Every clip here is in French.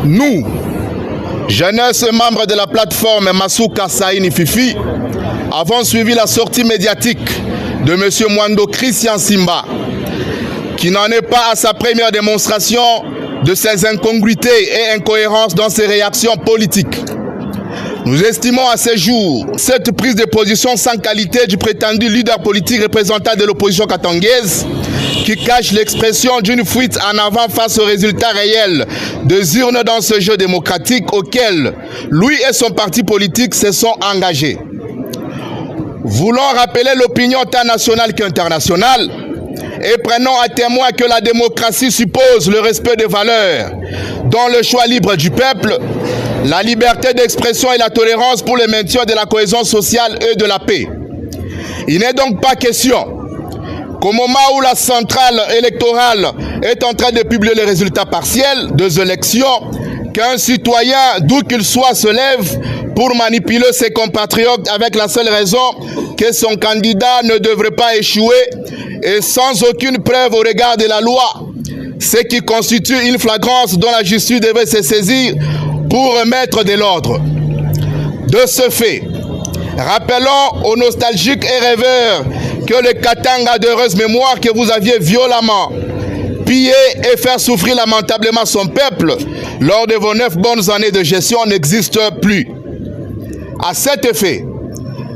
Nous, jeunesse membres de la plateforme Masuka Saini Fifi, avons suivi la sortie médiatique de M. Mwando Christian Simba, qui n'en est pas à sa première démonstration de ses incongruités et incohérences dans ses réactions politiques. Nous estimons à ce jour cette prise de position sans qualité du prétendu leader politique représentant de l'opposition katangaise qui cache l'expression d'une fuite en avant face aux résultats réels des urnes dans ce jeu démocratique auquel lui et son parti politique se sont engagés. Voulant rappeler l'opinion tant nationale qu'internationale et prenons à témoin que la démocratie suppose le respect des valeurs, dont le choix libre du peuple, la liberté d'expression et la tolérance pour le maintien de la cohésion sociale et de la paix. Il n'est donc pas question qu'au moment où la centrale électorale est en train de publier les résultats partiels des élections, qu'un citoyen, d'où qu'il soit, se lève pour manipuler ses compatriotes avec la seule raison que son candidat ne devrait pas échouer et sans aucune preuve au regard de la loi, ce qui constitue une flagrance dont la justice devait se saisir pour remettre de l'ordre. De ce fait, rappelons aux nostalgiques et rêveurs que le Katanga d'heureuse mémoire que vous aviez violemment pillé et faire souffrir lamentablement son peuple lors de vos 9 bonnes années de gestion n'existe plus. À cet effet,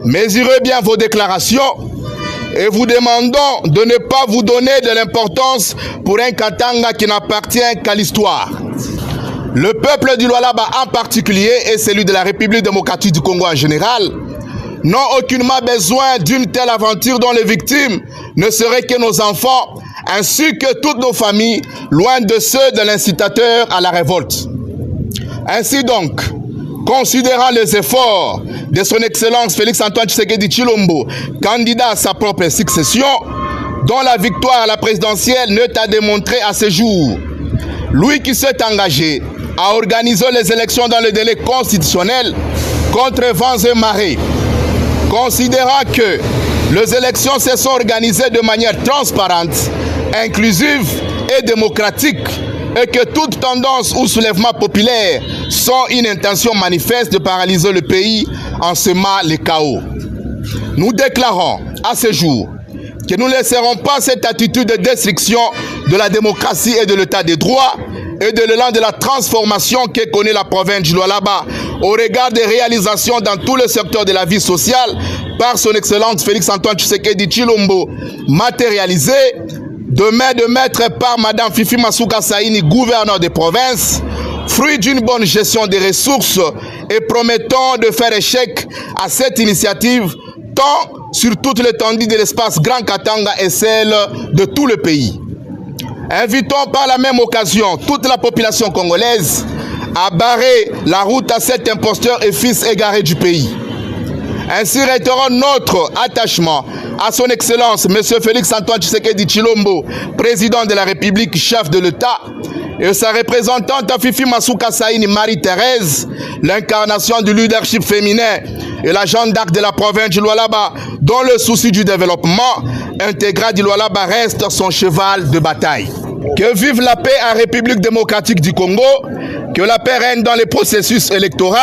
mesurez bien vos déclarations et vous demandons de ne pas vous donner de l'importance pour un Katanga qui n'appartient qu'à l'histoire. Le peuple du Lualaba en particulier et celui de la République démocratique du Congo en général n'ont aucunement besoin d'une telle aventure dont les victimes ne seraient que nos enfants ainsi que toutes nos familles, loin de ceux de l'incitateur à la révolte. Ainsi donc, considérant les efforts de son Excellence Félix-Antoine Tshisekedi Tshilombo, candidat à sa propre succession, dont la victoire à la présidentielle n'est à démontrer à ce jour, lui qui s'est engagé à organiser les élections dans le délai constitutionnel contre vents et marées, considérant que les élections se sont organisées de manière transparente, inclusive et démocratique, et que toute tendance ou soulèvement populaire sont une intention manifeste de paralyser le pays en semant le chaos. Nous déclarons à ce jour que nous ne laisserons pas cette attitude de destruction de la démocratie et de l'état de droit et de l'élan de la transformation que connaît la province du Lualaba au regard des réalisations dans tous les secteurs de la vie sociale par son Excellence Félix-Antoine Tshisekedi Tshilombo matérialisé demain de mettre par Madame Fifi Masuka Saini, gouverneur des provinces, fruit d'une bonne gestion des ressources et promettant de faire échec à cette initiative tant sur toute l'étendue de l'espace Grand Katanga et celle de tout le pays. Invitons par la même occasion toute la population congolaise à barrer la route à cet imposteur et fils égaré du pays. Ainsi réitérons notre attachement à son Excellence M. Félix-Antoine Tshisekedi Tshilombo, président de la République, chef de l'État, et sa représentante Fifi Masuka Saini Marie-Thérèse, l'incarnation du leadership féminin et la Jeanne d'Arc de la province du Lualaba, dont le souci du développement intégral du Lualaba reste son cheval de bataille. Que vive la paix en République démocratique du Congo, que la paix règne dans les processus électoraux,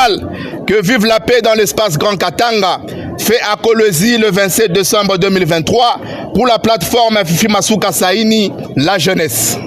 que vive la paix dans l'espace Grand Katanga, fait à Kolwezi le 27 décembre 2023 pour la plateforme Fifi Masuka Saini, la jeunesse.